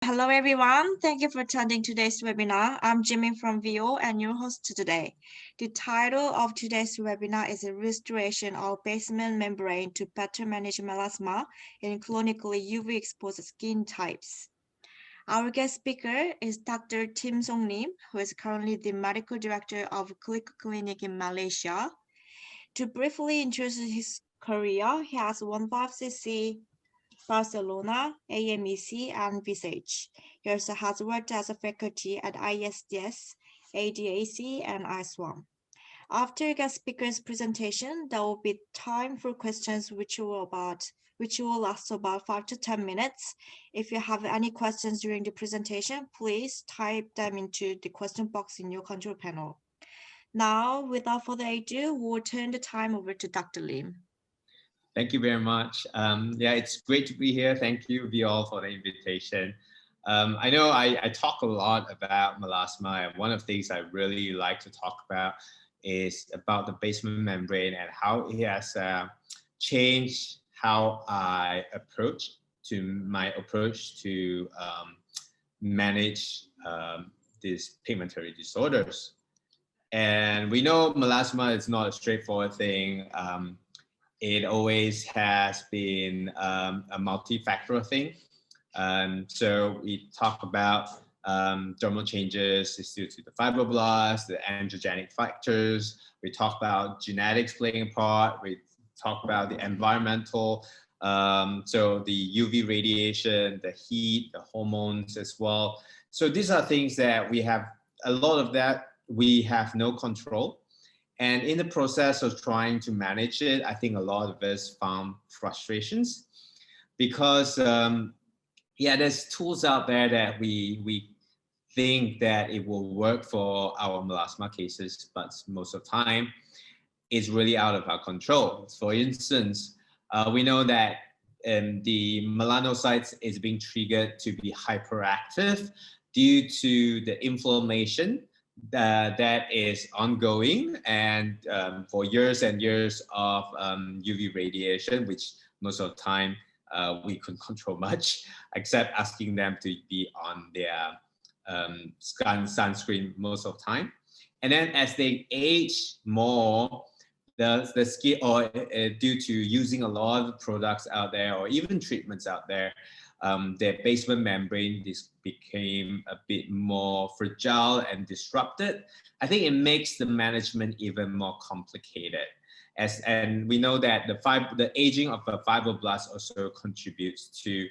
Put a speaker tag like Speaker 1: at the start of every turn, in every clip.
Speaker 1: Hello everyone, thank you for attending today's webinar. I'm Jimmy from VO and your host today. The title of today's webinar is a restoration of basement membrane to better manage melasma in chronically UV-exposed skin types. Our guest speaker is Dr. Tingsong Lim, who is currently the medical director of Clique Clinic in Malaysia. To briefly introduce his career, he has won 5cc Barcelona, AMEC, and Visage. He also has worked as a faculty at ISDS, ADAC, and ISWAM. After guest speaker's presentation, there will be time for questions which will last about 5 to 10 minutes. If you have any questions during the presentation, please type them into the question box in your control panel. Now, without further ado, we'll turn the time over to Dr. Lim.
Speaker 2: Thank you very much. It's great to be here. Thank you, Viol, for the invitation. I know I talk a lot about melasma, and one of the things I really like to talk about is about the basement membrane and how it has changed how I approach to manage these pigmentary disorders. And we know melasma is not a straightforward thing. It always has been a multifactorial thing. So we talk about dermal changes is due to the fibroblasts, the androgenic factors. We talk about genetics playing a part. We talk about the environmental, so the UV radiation, the heat, the hormones as well. So these are things that we have, a lot of that we have no control. And in the process of trying to manage it, I think a lot of us found frustrations because, there's tools out there that we think that it will work for our melasma cases, but most of the time, it's really out of our control. For instance, we know that the melanocytes is being triggered to be hyperactive due to the inflammation that is ongoing and for years and years of UV radiation, which most of the time we couldn't control much, except asking them to be on their sunscreen most of the time. And then as they age more, the skin, or due to using a lot of products out there or even treatments out there, their basement membrane became a bit more fragile and disrupted. I think it makes the management even more complicated. And we know that the aging of the fibroblasts also contributes to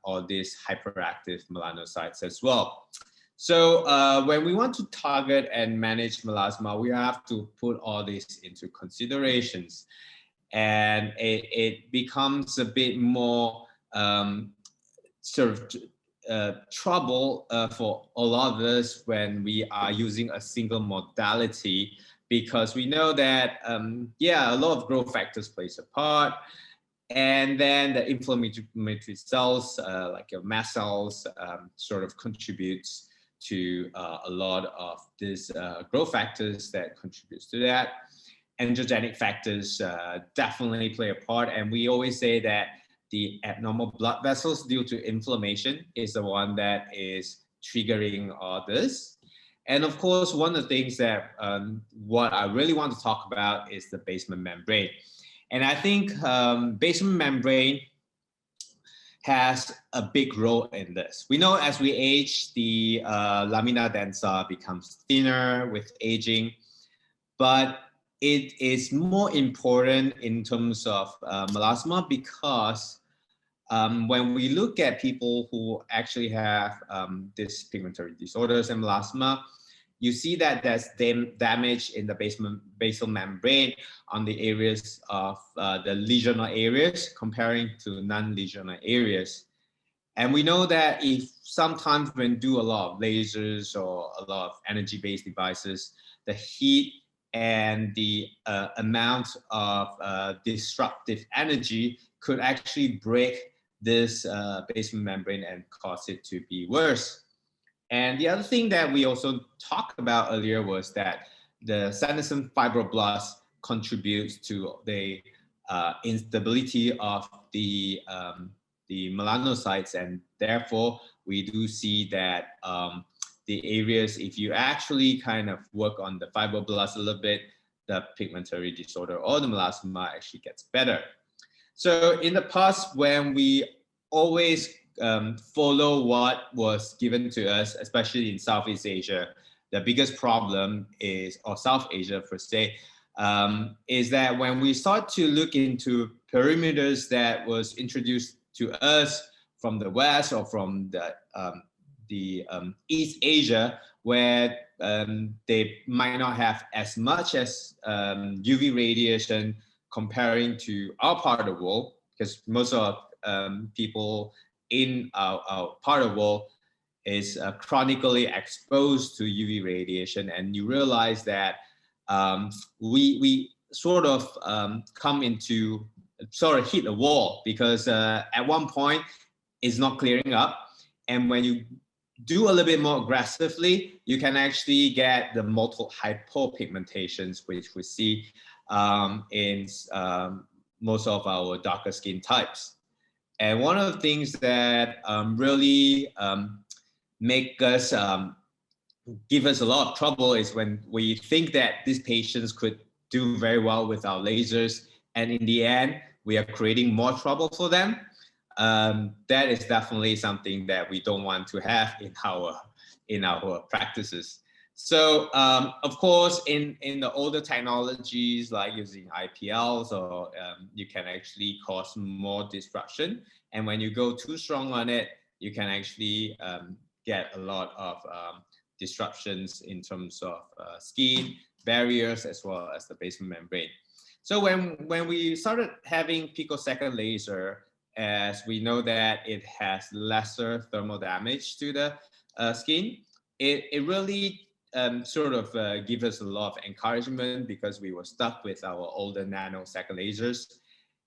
Speaker 2: all these hyperactive melanocytes as well. So when we want to target and manage melasma, we have to put all this into considerations. And it becomes a bit more trouble for a lot of us when we are using a single modality, because we know that, a lot of growth factors plays a part. And then the inflammatory cells, like your mast cells, sort of contributes to a lot of these growth factors that contributes to that. Androgenic factors definitely play a part. And we always say that the abnormal blood vessels due to inflammation is the one that is triggering all this. And of course, one of the things that what I really want to talk about is the basement membrane. And I think basement membrane has a big role in this. We know as we age, the lamina densa becomes thinner with aging, but it is more important in terms of melasma because when we look at people who actually have these pigmentary disorders and melasma, you see that there's damage in the basal membrane on the areas of the lesional areas comparing to non-lesional areas. And we know that if sometimes when do a lot of lasers or a lot of energy-based devices, the heat and the amount of disruptive energy could actually break this basement membrane and cause it to be worse. And the other thing that we also talked about earlier was that the senescent fibroblasts contributes to the instability of the melanocytes, and therefore we do see that the areas, if you actually kind of work on the fibroblasts a little bit, the pigmentary disorder or the melasma actually gets better. So in the past, when we always follow what was given to us, especially in Southeast Asia, the biggest problem is, or South Asia per se, is that when we start to look into perimeters that was introduced to us from the West or from the East Asia, where they might not have as much as UV radiation comparing to our part of the world, because most of people in our part of the world is chronically exposed to UV radiation, and you realize that we sort of hit a wall, because at one point it's not clearing up, and when you do a little bit more aggressively, you can actually get the multiple hypopigmentations, which we see in most of our darker skin types. And one of the things that really make us give us a lot of trouble is when we think that these patients could do very well with our lasers, and in the end we are creating more trouble for them. That is definitely something that we don't want to have in our practices. So of course, in the older technologies like using IPLs, or you can actually cause more disruption, and when you go too strong on it, you can actually get a lot of disruptions in terms of skin barriers as well as the basement membrane. So when we started having picosecond laser, as we know that it has lesser thermal damage to the skin, it really sort of give us a lot of encouragement, because we were stuck with our older nanosecond lasers,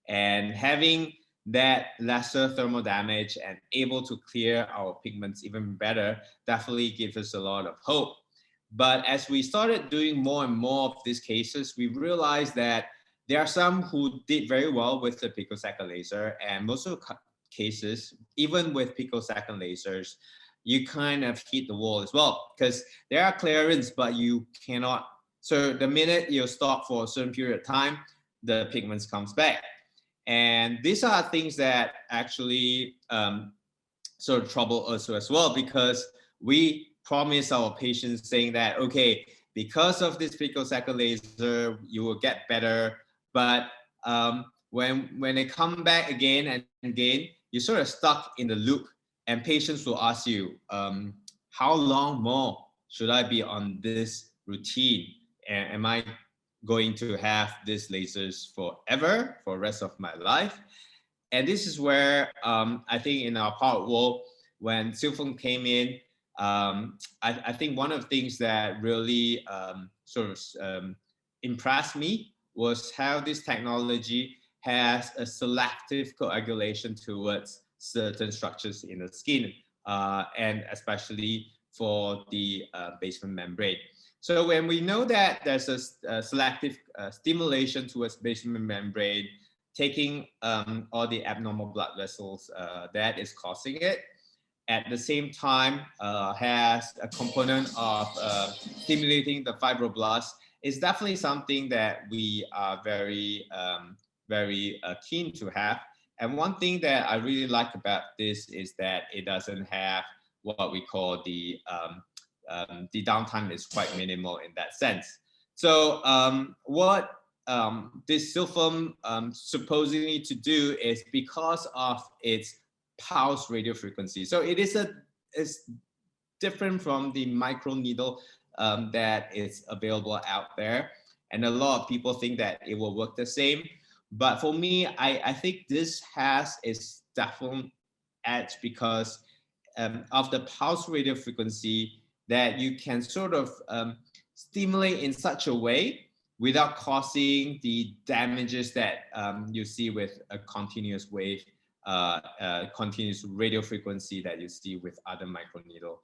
Speaker 2: and having that lesser thermal damage and able to clear our pigments even better definitely gives us a lot of hope. But as we started doing more and more of these cases, we realized that there are some who did very well with the picosecond laser, and most of the cases, even with picosecond lasers, you kind of hit the wall as well, because there are clearance, but you cannot. So the minute you stop for a certain period of time, the pigments comes back. And these are things that actually sort of trouble us as well, because we promise our patients saying that, okay, because of this picosecond laser, you will get better. But when they come back again and again, you're sort of stuck in the loop, and patients will ask you, how long more should I be on this routine? And am I going to have these lasers forever, for the rest of my life? And this is where I think in our part world, when SYLFIRMX came in, I think one of the things that really impressed me was how this technology has a selective coagulation towards certain structures in the skin, and especially for the basement membrane. So when we know that there's a selective stimulation towards basement membrane, taking all the abnormal blood vessels that is causing it, at the same time has a component of stimulating the fibroblasts, is definitely something that we are very keen to have. And one thing that I really like about this is that it doesn't have what we call the downtime is quite minimal in that sense. So what this SYLFIRMX supposedly to do is, because of its pulse radio frequency. So it's different from the microneedle that is available out there. And a lot of people think that it will work the same. But for me, I think this has its definite edge, because of the pulse radio frequency, that you can sort of stimulate in such a way without causing the damages that you see with a continuous wave, continuous radio frequency that you see with other microneedle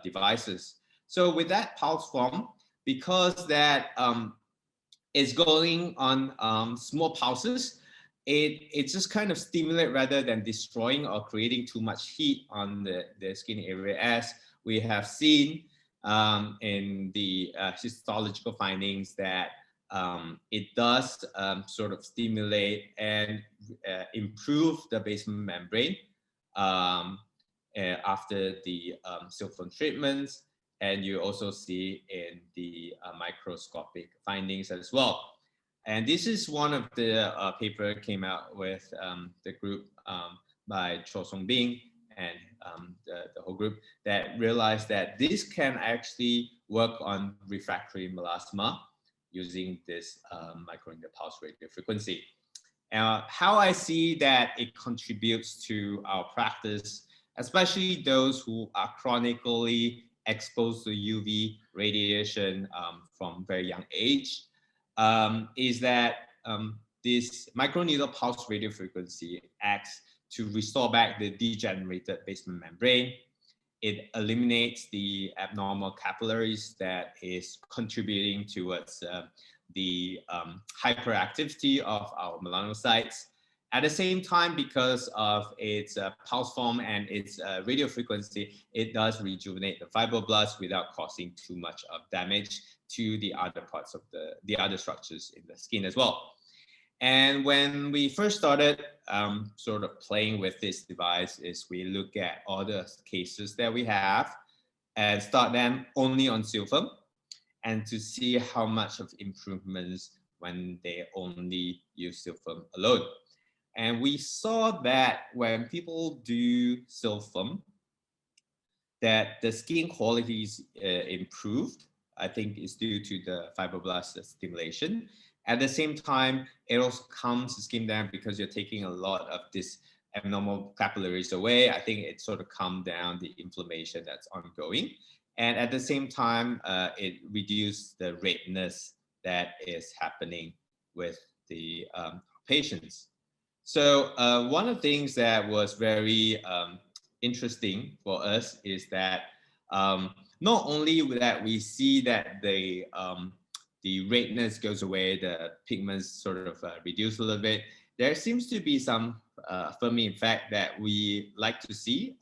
Speaker 2: devices. So with that pulse form, because that is going on small pulses, it just kind of stimulate rather than destroying or creating too much heat on the skin area, as we have seen in the histological findings that it does sort of stimulate and improve the basement membrane um, after the silphone treatments. And you also see in the microscopic findings as well. And this is one of the paper came out with the group by Tingsong Lim and the whole group that realized that this can actually work on refractory melasma using this microneedle pulse radio frequency. How I see that it contributes to our practice, especially those who are chronically exposed to UV radiation from very young age, is that this microneedle pulse radio frequency acts to restore back the degenerated basement membrane. It eliminates the abnormal capillaries that is contributing towards the hyperactivity of our melanocytes. At the same time, because of its pulse form and its radio frequency, it does rejuvenate the fibroblasts without causing too much of damage to the other parts of the other structures in the skin as well. And when we first started sort of playing with this device, is we look at all the cases that we have and start them only on silphum, and to see how much of improvements when they only use silphum alone. And we saw that when people do silphum, that the skin quality is improved. I think it's due to the fibroblast stimulation. At the same time, it also calms the skin down because you're taking a lot of this abnormal capillaries away. I think it sort of calms down the inflammation that's ongoing. And at the same time, it reduces the redness that is happening with the patients. So one of the things that was very interesting for us is that not only that we see that the redness goes away, the pigments sort of reduce a little bit, there seems to be some Fermi effect that we like to see,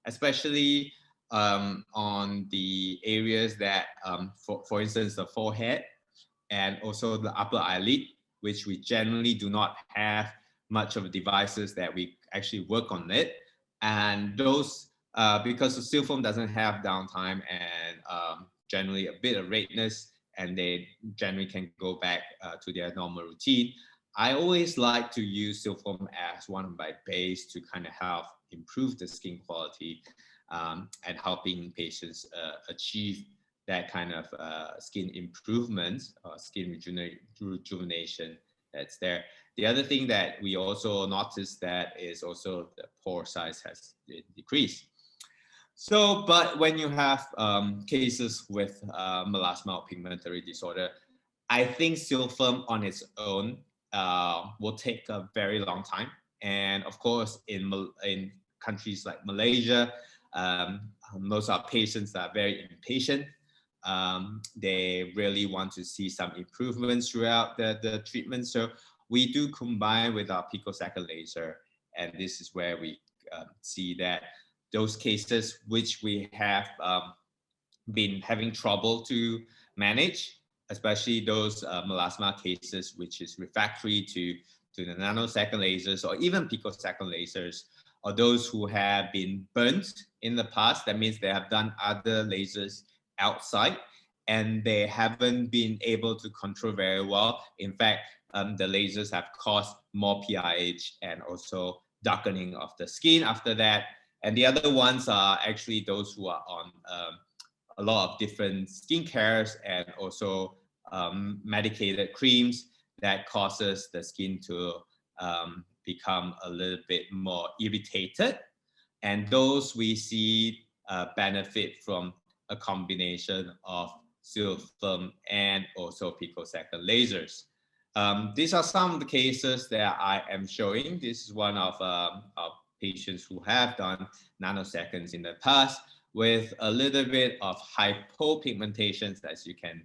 Speaker 2: especially on the areas that, for instance, the forehead and also the upper eyelid, which we generally do not have much of devices that we actually work on it. And those, because the silphum doesn't have downtime and generally a bit of redness, and they generally can go back to their normal routine. I always like to use silphum as one of my base to kind of help improve the skin quality and helping patients achieve that kind of skin improvement or skin rejuvenation that's there. The other thing that we also noticed that is also the pore size has decreased. So, but when you have cases with melasma or pigmentary disorder, I think silphum on its own will take a very long time. And of course, in countries like Malaysia, most of our patients are very impatient. They really want to see some improvements throughout the treatment. So we do combine with our picosecond laser. And this is where we see that those cases which we have been having trouble to manage, especially those melasma cases which is refractory to the nanosecond lasers or even picosecond lasers, or those who have been burnt in the past. That means they have done other lasers outside and they haven't been able to control very well. In fact, the lasers have caused more PRH and also darkening of the skin after that. And the other ones are actually those who are on a lot of different skin cares and also medicated creams that causes the skin to become a little bit more irritated. And those we see benefit from a combination of silphum and also picosecond lasers. These are some of the cases that I am showing. This is one of patients who have done nanoseconds in the past with a little bit of hypopigmentation, as you can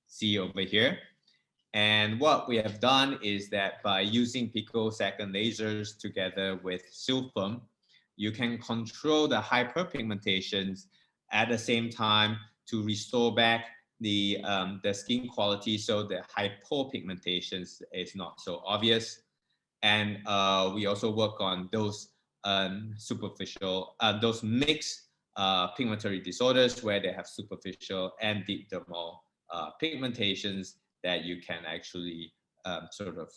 Speaker 2: see over here. And what we have done is that by using picosecond lasers together with SYLFIRM, you can control the hyperpigmentations at the same time to restore back the skin quality, so the hypopigmentations is not so obvious. And we also work on those superficial, those mixed pigmentary disorders where they have superficial and deep dermal pigmentations that you can actually sort of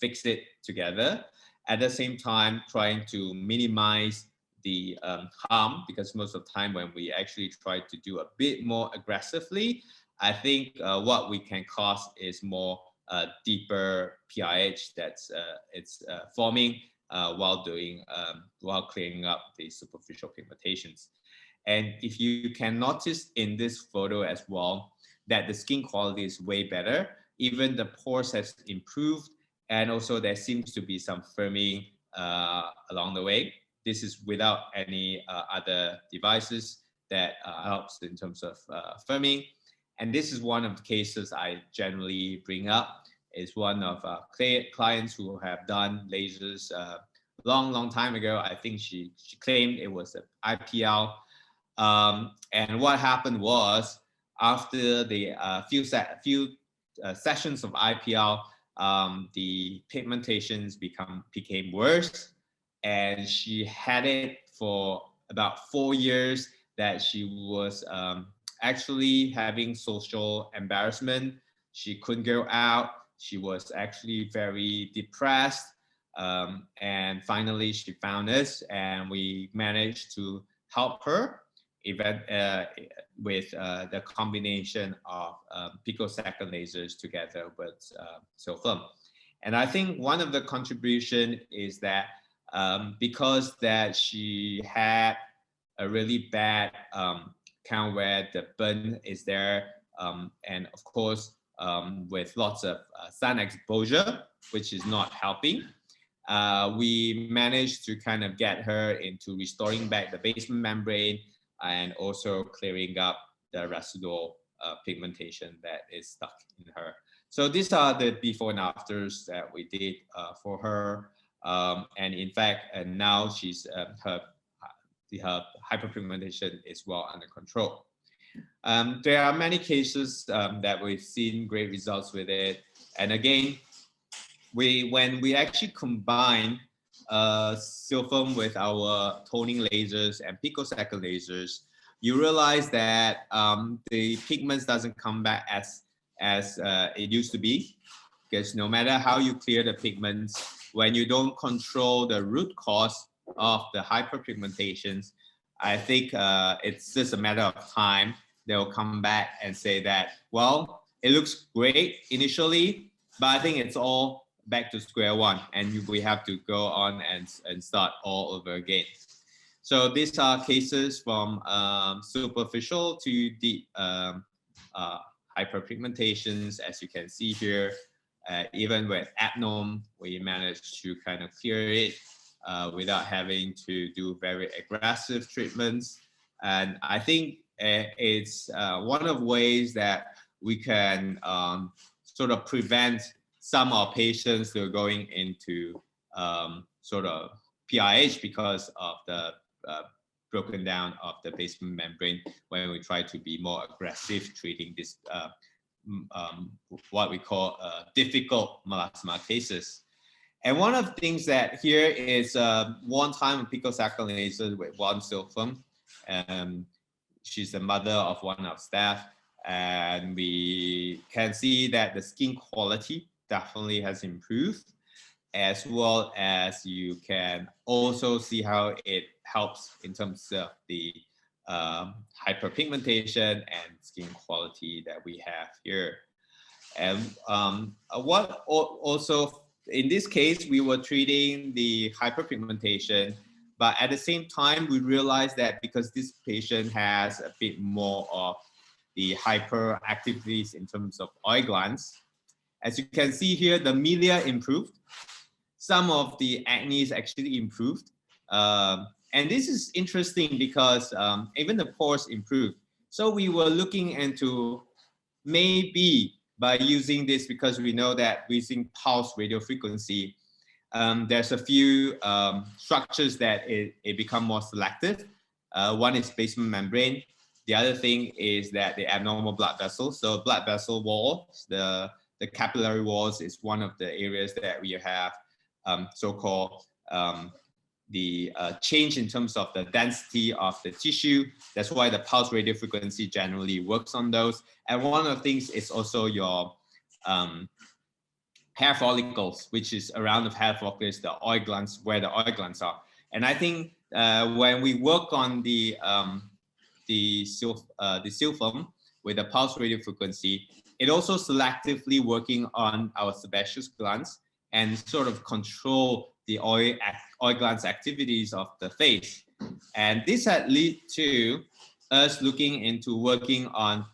Speaker 2: fix it together. At the same time, trying to minimize the harm, because most of the time when we actually try to do a bit more aggressively, I think what we can cause is more deeper PIH that's it's forming while clearing up the superficial pigmentations. And if you can notice in this photo as well, that the skin quality is way better. Even the pores has improved, and also there seems to be some firming along the way. This is without any other devices that helps in terms of firming. And this is one of the cases I generally bring up. Is one of clients who have done lasers long time ago. I think she claimed it was an IPL. And what happened was, after the few sessions of IPL, the pigmentations became worse, and she had it for about 4 years. That she was actually having social embarrassment. She couldn't go out. She was actually very depressed. And finally, she found us, and we managed to help her with the combination of picosecond lasers together with SYLFIRM. And I think one of the contribution is that because that she had a really bad count where the burn is there, and of course with lots of sun exposure, which is not helping. We managed to kind of get her into restoring back the basement membrane and also clearing up the residual pigmentation that is stuck in her. So these are the before and afters that we did for her. And in fact, and now she's her hyperpigmentation is well under control. There are many cases that we've seen great results with it. And again, when we actually combine SYLFIRM with our toning lasers and picosecond lasers, you realize that the pigments doesn't come back as it used to be, because no matter how you clear the pigments, when you don't control the root cause of the hyperpigmentations, I think it's just a matter of time. They'll come back and say that, well, it looks great initially, but I think it's all back to square one, and we have to go on and start all over again. So these are cases from superficial to deep hyperpigmentations, as you can see here. Even with abnorm, we managed to kind of clear it without having to do very aggressive treatments. And I think it's one of the ways that we can sort of prevent some of our patients who are going into sort of PIH because of the broken down of the basement membrane, when we try to be more aggressive treating this what we call difficult melasma cases. And one of the things that here is one time picosecond laser with one SYLFIRM. She's the mother of one of staff, and we can see that the skin quality definitely has improved, as well as you can also see how it helps in terms of the hyperpigmentation and skin quality that we have here. And what also in this case, we were treating the hyperpigmentation, but at the same time, we realized that because this patient has a bit more of the hyperactivities in terms of oil glands, as you can see here, the milia improved. Some of the acne is actually improved. And this is interesting because even the pores improved. So we were looking into maybe by using this, because we know that using pulse radio frequency, there's a few structures that it become more selective. One is basement membrane. The other thing is that the abnormal blood vessels. So blood vessel walls, the capillary walls is one of the areas that we have so-called the change in terms of the density of the tissue. That's why the pulse radio frequency generally works on those. And one of the things is also your hair follicles, which is around the hair follicles, the oil glands, where the oil glands are. And I think when we work on the SYLFIRM with the pulse radio frequency, it also selectively working on our sebaceous glands and sort of control the oil glands activities of the face. And this had led to us looking into working on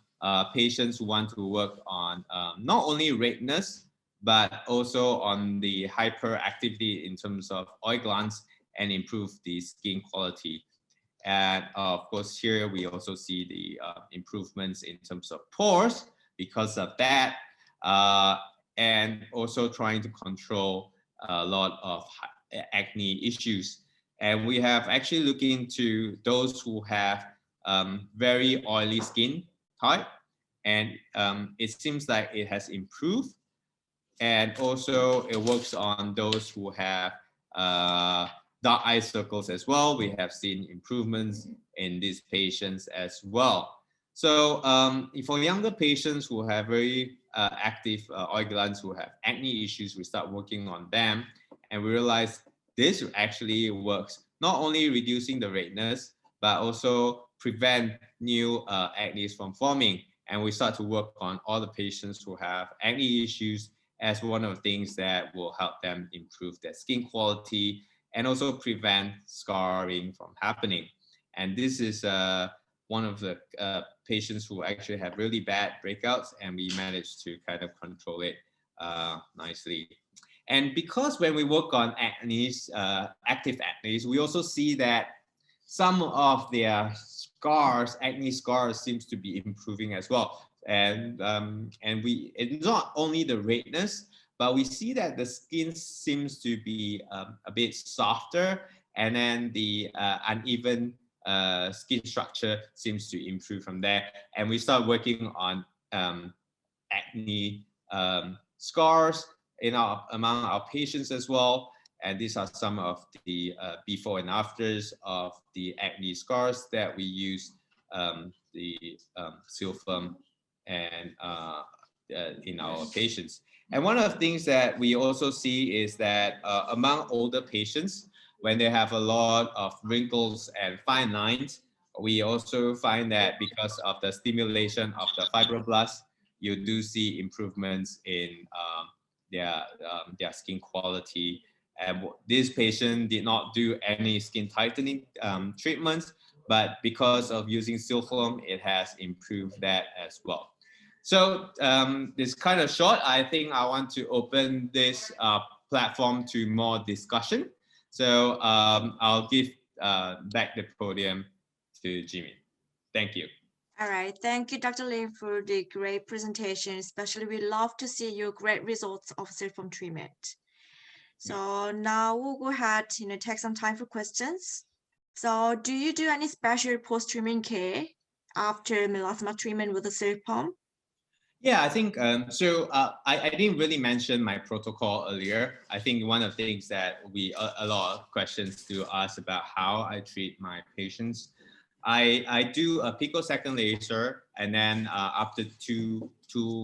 Speaker 2: patients who want to work on not only redness, but also on the hyperactivity in terms of oil glands and improve the skin quality. And of course, here we also see the improvements in terms of pores because of that, and also trying to control a lot of acne issues. And we have actually looked into those who have very oily skin type, and it seems like it has improved. And also it works on those who have dark eye circles as well. We have seen improvements in these patients as well. So for younger patients who have very active oil glands, who have acne issues, we start working on them, and we realize this actually works, not only reducing the redness, but also prevent new acne from forming. And we start to work on all the patients who have acne issues as one of the things that will help them improve their skin quality and also prevent scarring from happening. And this is one of the patients who actually have really bad breakouts, and we managed to kind of control it nicely. And because when we work on acne, active acne, we also see that some of their scars, acne scars, seems to be improving as well. And it's not only the redness, but we see that the skin seems to be a bit softer, and then the uneven skin structure seems to improve from there. And we start working on acne scars among our patients as well. And these are some of the before and afters of the acne scars that we use the SYLFIRM and in our patients. And one of the things that we also see is that among older patients, when they have a lot of wrinkles and fine lines, we also find that because of the stimulation of the fibroblasts, you do see improvements in their skin quality. And this patient did not do any skin tightening treatments, but because of using SYLFIRM, it has improved that as well. So this kind of short, I think I want to open this platform to more discussion. So I'll give back the podium to Jimmy. Thank you.
Speaker 1: All right, thank you, Dr. Lim, for the great presentation. Especially, we love to see your great results of SYLFIRM treatment. So now we'll go ahead, take some time for questions. So do you do any special post-treatment care after melasma treatment with the SYLFIRM?
Speaker 2: Yeah, I think so. I didn't really mention my protocol earlier. I think one of the things that a lot of questions to ask about how I treat my patients. I do a picosecond laser, and then after two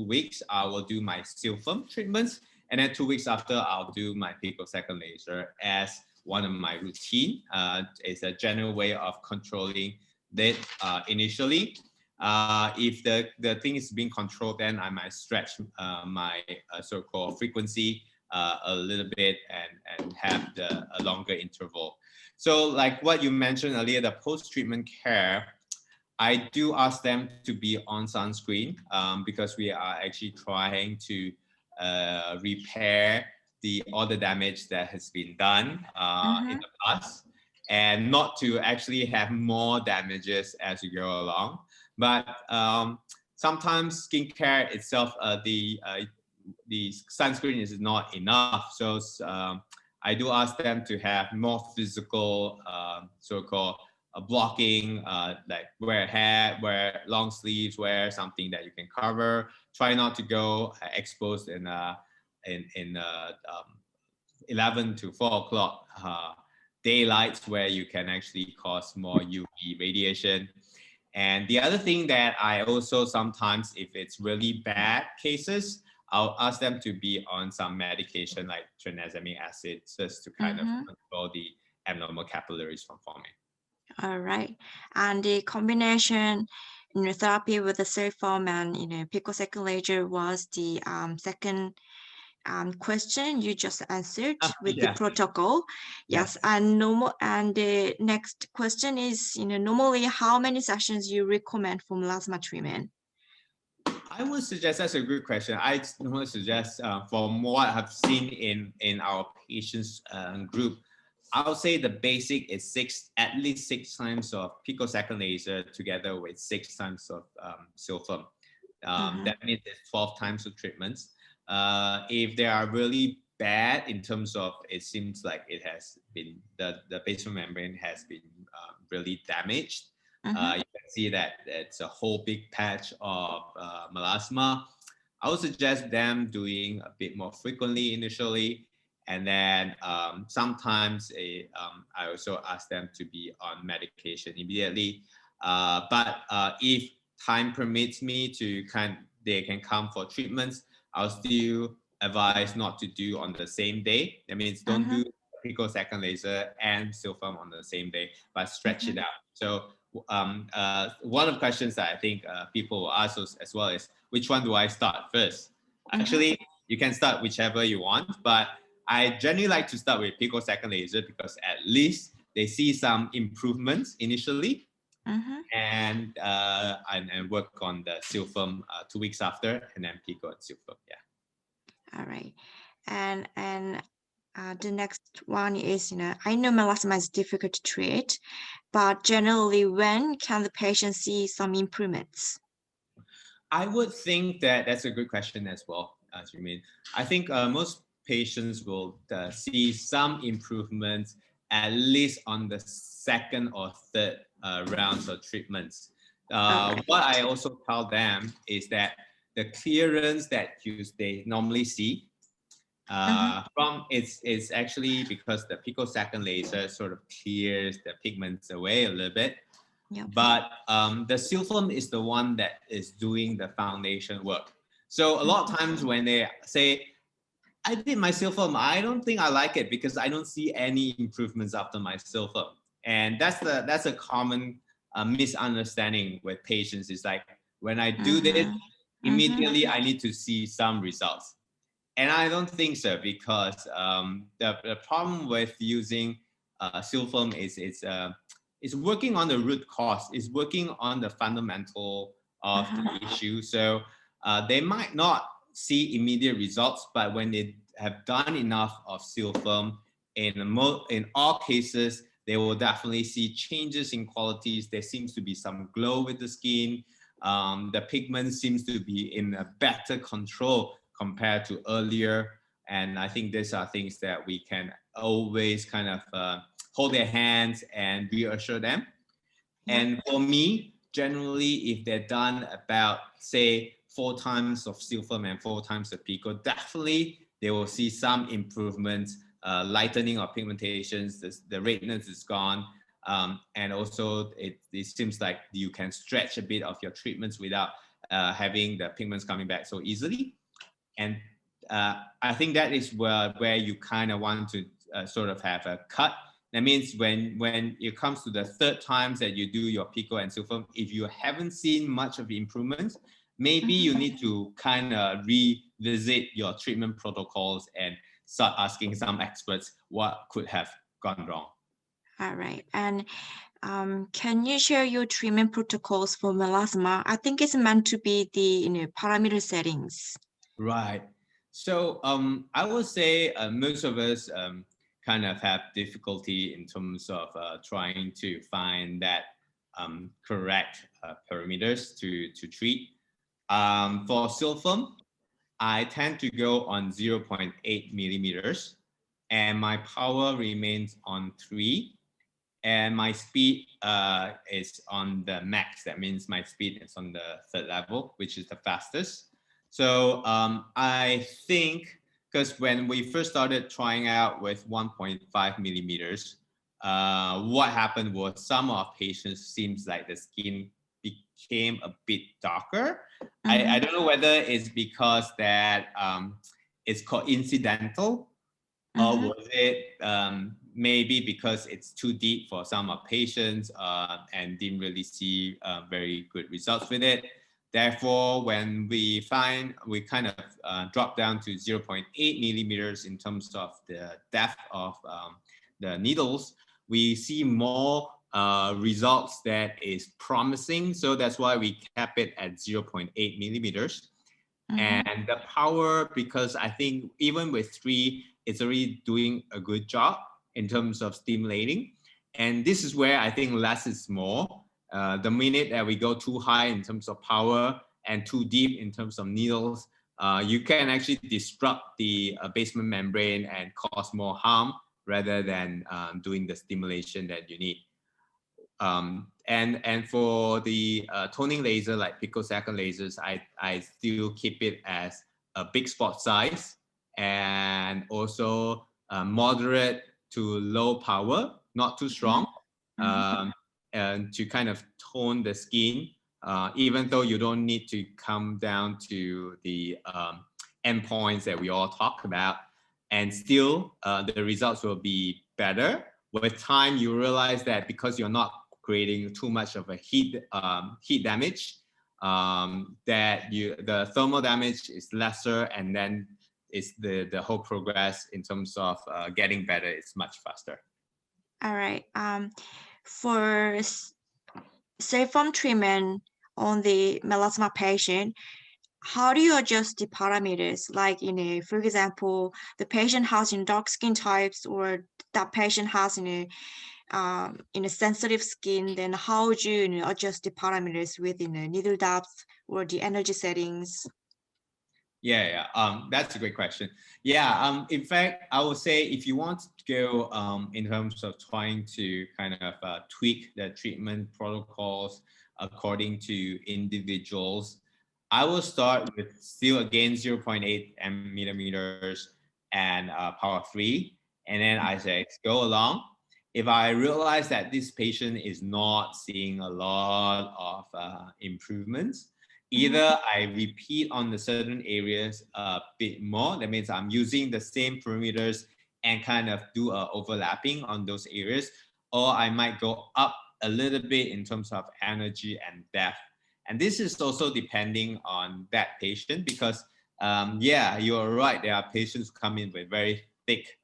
Speaker 2: weeks, I will do my SYLFIRM treatments, and then 2 weeks after, I'll do my picosecond laser as one of my routine. It's a general way of controlling that initially. If the thing is being controlled, then I might stretch my so-called frequency a little bit and have a longer interval. So like what you mentioned earlier, the post-treatment care, I do ask them to be on sunscreen because we are actually trying to repair all the damage that has been done in the past, and not to actually have more damages as you go along. But sometimes skincare itself, the sunscreen is not enough. So I do ask them to have more physical, so-called blocking, like wear a hat, wear long sleeves, wear something that you can cover. Try not to go exposed in 11 to 4 o'clock daylights where you can actually cause more UV radiation. And the other thing that I also sometimes, if it's really bad cases, I'll ask them to be on some medication like tranexamic acid just to kind of control the abnormal capillaries from forming.
Speaker 1: All right. And the combination therapy with the SYLFIRM and picosecond laser was the second question you just answered with the protocol. Yes. And the next question is, normally how many sessions you recommend for melasma treatment?
Speaker 2: I would suggest, that's a good question. I normally suggest, from what I've seen in our patients group, I would say the basic is at least 6 times of picosecond laser together with 6 times of SYLFIRM. That means it's 12 times of treatments. If they are really bad in terms of, it seems like it has been, the basement membrane has been really damaged. You can see that it's a whole big patch of melasma. I would suggest them doing a bit more frequently initially. And then sometimes I also ask them to be on medication immediately. But if time permits me to they can come for treatments, I'll still advise not to do on the same day. That means don't do picosecond laser and SYLFIRM on the same day, but stretch it out. So one of the questions that I think people will ask us as well is, which one do I start first? Actually, you can start whichever you want, but I generally like to start with picosecond laser because at least they see some improvements initially, and work on the SYLFIRM 2 weeks after, and then pico and SYLFIRM.
Speaker 1: All right, and the next one is, I know melasma is difficult to treat, but generally, when can the patient see some improvements?
Speaker 2: I would think that that's a good question as well, as you mean. I think most patients will see some improvements at least on the second or third rounds of treatments. What I also tell them is that the clearance that they normally see from it's actually because the picosecond laser sort of clears the pigments away a little bit. But the SYLFIRM is the one that is doing the foundation work. So a lot of times when they say, I did my SYLFIRM, I don't think I like it because I don't see any improvements after my SYLFIRM. And that's a common misunderstanding with patients. Is like, when I do this, immediately I need to see some results. And I don't think so, because the problem with using SYLFIRM is it's working on the root cause, it's working on the fundamental of the issue. So they might not see immediate results, but when they have done enough of SYLFIRM, in all cases, they will definitely see changes in qualities. There seems to be some glow with the skin. The pigment seems to be in a better control compared to earlier. And I think these are things that we can always kind of hold their hands and reassure them. And for me, generally, if they're done about, say, 4 times of SYLFIRM and 4 times of pico, definitely they will see some improvements, lightening of pigmentations, the redness is gone. And also it seems like you can stretch a bit of your treatments without having the pigments coming back so easily. And I think that is where you kind of want to sort of have a cut. That means when it comes to the 3rd times that you do your pico and SYLFIRM, if you haven't seen much of improvements, maybe you need to kind of revisit your treatment protocols and start asking some experts what could have gone wrong.
Speaker 1: All right. And can you share your treatment protocols for melasma? I think it's meant to be the parameter settings.
Speaker 2: Right. So I would say most of us kind of have difficulty in terms of trying to find that correct parameters to treat. For SYLFIRM, I tend to go on 0.8 millimeters, and my power remains on 3, and my speed is on the max. That means my speed is on the 3rd level, which is the fastest. So I think, because when we first started trying out with 1.5 millimeters, what happened was some of patients seems like the skin became a bit darker. I don't know whether it's because that it's coincidental, or was it maybe because it's too deep for some of patients and didn't really see very good results with it. Therefore, when we kind of drop down to 0.8 millimeters in terms of the depth of the needles, we see more results that is promising. So that's why we kept it at 0.8 millimeters. And the power, because I think even with 3, it's already doing a good job in terms of stimulating. And this is where I think less is more. The minute that we go too high in terms of power and too deep in terms of needles, you can actually disrupt the basement membrane and cause more harm rather than doing the stimulation that you need. And for the toning laser, like picosecond lasers, I still keep it as a big spot size and also moderate to low power, not too strong, and to kind of tone the skin, even though you don't need to come down to the endpoints that we all talk about, and still the results will be better. With time, you realize that because you're not creating too much of a heat damage, that the thermal damage is lesser, and then it's the whole progress in terms of getting better is much faster.
Speaker 1: All right. For SYLFIRM treatment on the melasma patient, how do you adjust the parameters? Like, for example, the patient has dark skin types, or that patient has a sensitive skin, then how would you adjust the parameters within the needle depth or the energy settings?
Speaker 2: Yeah, that's a great question. Yeah, in fact, I would say if you want to go in terms of trying to kind of tweak the treatment protocols according to individuals, I will start with still again 0.8 millimeters and power 3, and then I say go along. If I realize that this patient is not seeing a lot of improvements, either I repeat on the certain areas a bit more. That means I'm using the same parameters and kind of do overlapping on those areas, or I might go up a little bit in terms of energy and depth. And this is also depending on that patient, because yeah, you're right. There are patients who come in with very thick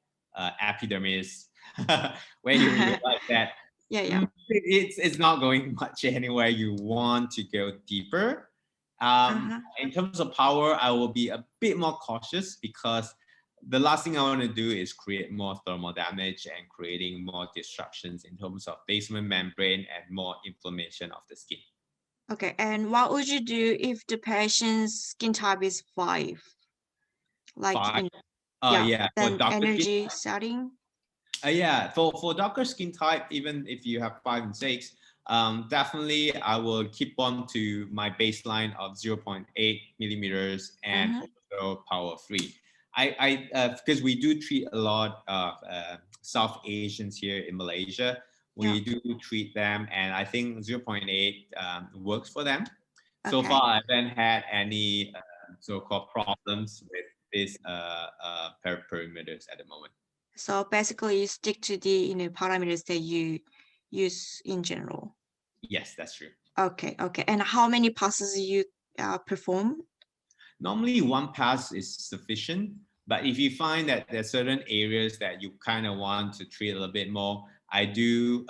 Speaker 2: epidermis where you realize that it's not going much anywhere. You want to go deeper. In terms of power, I will be a bit more cautious, because the last thing I want to do is create more thermal damage and creating more disruptions in terms of basement membrane and more inflammation of the skin.
Speaker 1: Okay, and what would you do if the patient's skin type is 5? Like,
Speaker 2: 5.
Speaker 1: then energy setting?
Speaker 2: Yeah, for darker skin type, even if you have 5 and 6, definitely I will keep on to my baseline of 0.8 millimeters and also power 3. Because we do treat a lot of South Asians here in Malaysia. We do treat them, and I think 0.8 works for them. So far, I haven't had any so-called problems with these parameters at the moment.
Speaker 1: So basically, you stick to the parameters that you use in general.
Speaker 2: Yes, that's true.
Speaker 1: Okay. And how many passes you perform?
Speaker 2: Normally, 1 pass is sufficient. But if you find that there are certain areas that you kind of want to treat a little bit more, I do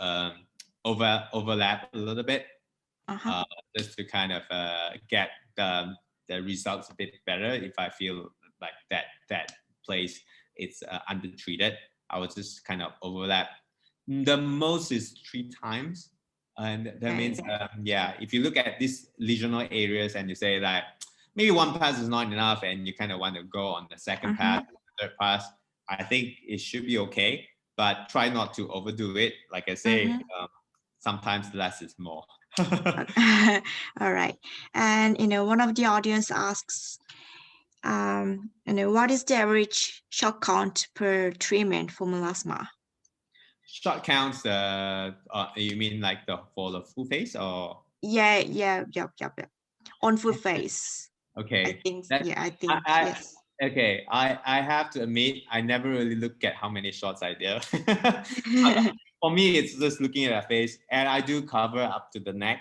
Speaker 2: overlap a little bit, just to kind of get the results a bit better. If I feel like that place it's undertreated, I would just kind of overlap. The most is 3 times. And that means, yeah, if you look at these lesional areas and you say like, maybe one pass is not enough and you kind of want to go on the second pass, third pass, I think it should be okay, but try not to overdo it. Like I say, sometimes less is more.
Speaker 1: All right. And, one of the audience asks, what is the average shot count per treatment for melasma?
Speaker 2: Shot counts, you mean like for the full face or?
Speaker 1: Yeah. On full face.
Speaker 2: Okay.
Speaker 1: I think, yes.
Speaker 2: Okay, I have to admit, I never really look at how many shots I do. For me, it's just looking at a face, and I do cover up to the neck.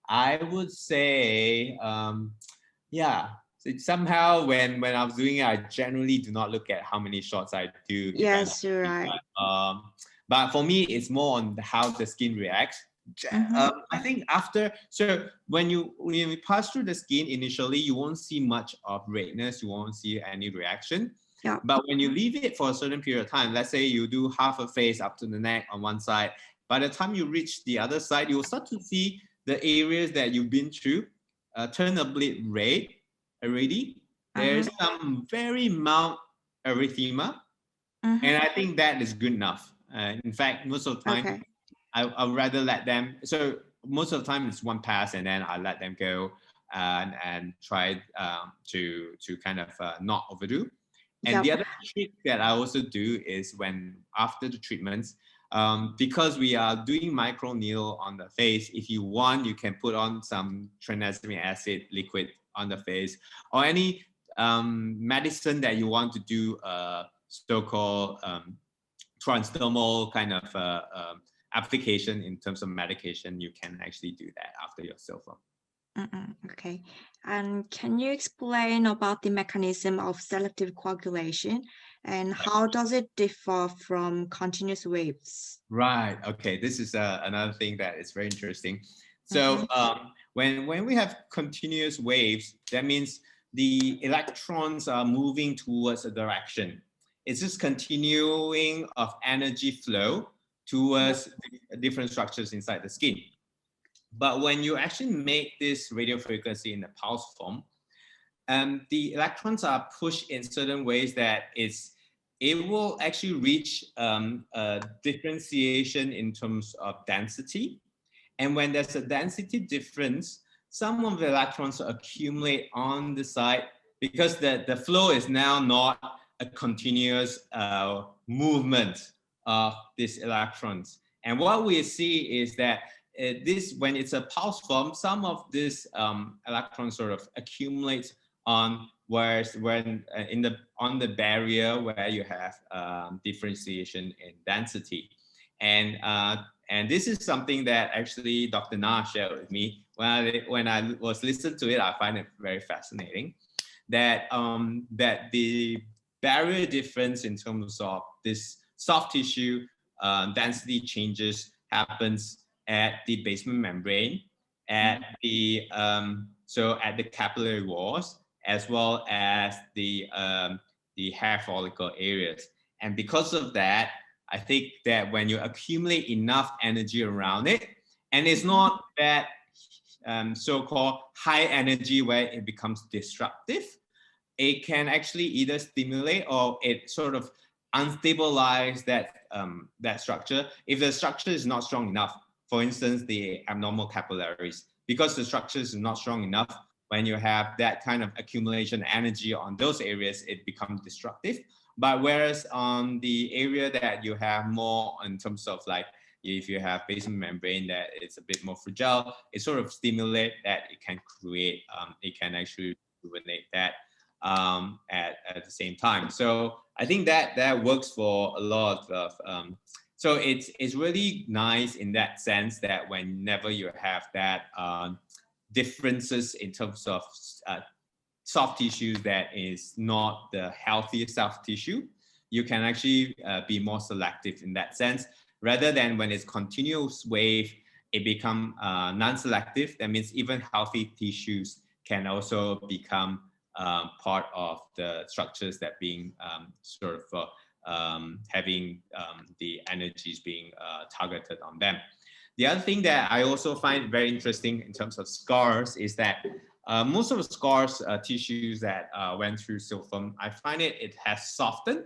Speaker 2: I would say, yeah. So somehow when I was doing it, I generally do not look at how many shots I do.
Speaker 1: Yes, you're right.
Speaker 2: But for me, it's more on how the skin reacts. I think when you pass through the skin initially, you won't see much of redness, you won't see any reaction.
Speaker 1: Yeah.
Speaker 2: But when you leave it for a certain period of time, let's say you do half a face up to the neck on one side, by the time you reach the other side, you will start to see the areas that you've been through turn a bit red already. There's some very mild erythema, and I think that is good enough. In fact, most of the time, I'd rather let them. So most of the time, it's one pass, and then I let them go and try to kind of not overdo. And the other trick that I also do is when after the treatments, because we are doing microneedle on the face, if you want, you can put on some tranexamic acid liquid on the face, or any medicine that you want to do so-called transdermal kind of application in terms of medication. You can actually do that after your SYLFIRM.
Speaker 1: Okay. And can you explain about the mechanism of selective coagulation and how does it differ from continuous waves?
Speaker 2: Right. Okay. This is another thing that is very interesting. So when we have continuous waves, that means the electrons are moving towards a direction. It's just continuing of energy flow towards different structures inside the skin. But when you actually make this radio frequency in the pulse form, the electrons are pushed in certain ways that it will actually reach a differentiation in terms of density. And when there's a density difference, some of the electrons accumulate on the side because the flow is now not a continuous movement of these electrons. And what we see is that when it's a pulse form, some of this electrons sort of accumulate on on the barrier where you have differentiation in density. And this is something that actually Dr. Na shared with me when I was listening to it. I find it very fascinating that the barrier difference in terms of this soft tissue density changes happens at the basement membrane, at the capillary walls, as well as the hair follicle areas. And because of that, I think that when you accumulate enough energy around it, and it's not that so-called high energy where it becomes disruptive, it can actually either stimulate or it sort of unstabilize that structure. If the structure is not strong enough, for instance, the abnormal capillaries, because the structure is not strong enough, when you have that kind of accumulation energy on those areas, it becomes destructive. But whereas on the area that you have more in terms of like, if you have basement membrane that it's a bit more fragile, it sort of stimulate that it can create, it can actually rejuvenate that at the same time. So I think that works for a lot of, so it's really nice in that sense that whenever you have that differences in terms of soft tissue that is not the healthiest soft tissue, you can actually be more selective in that sense. Rather than when it's continuous wave, it become non-selective. That means even healthy tissues can also become part of the structures that being sort of having the energies being targeted on them. The other thing that I also find very interesting in terms of scars is that Most of the scars tissues that went through SYLFIRM, I find it has softened.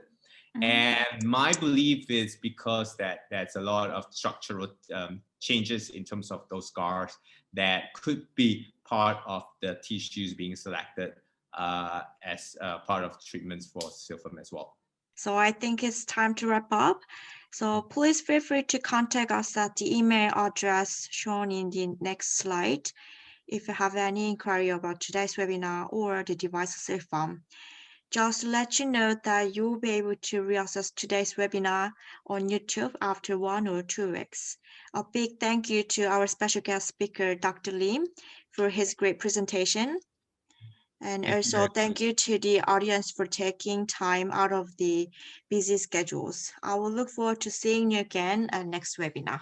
Speaker 2: And my belief is because there's a lot of structural changes in terms of those scars that could be part of the tissues being selected as part of treatments for SYLFIRM as well.
Speaker 1: So I think it's time to wrap up. So please feel free to contact us at the email address shown in the next slide if you have any inquiry about today's webinar or the device SYLFIRM. Just to let you know that you will be able to reaccess today's webinar on YouTube after 1 or 2 weeks. A big thank you to our special guest speaker, Dr. Lim, for his great presentation. And also thank you to the audience for taking time out of the busy schedules. I will look forward to seeing you again at next webinar.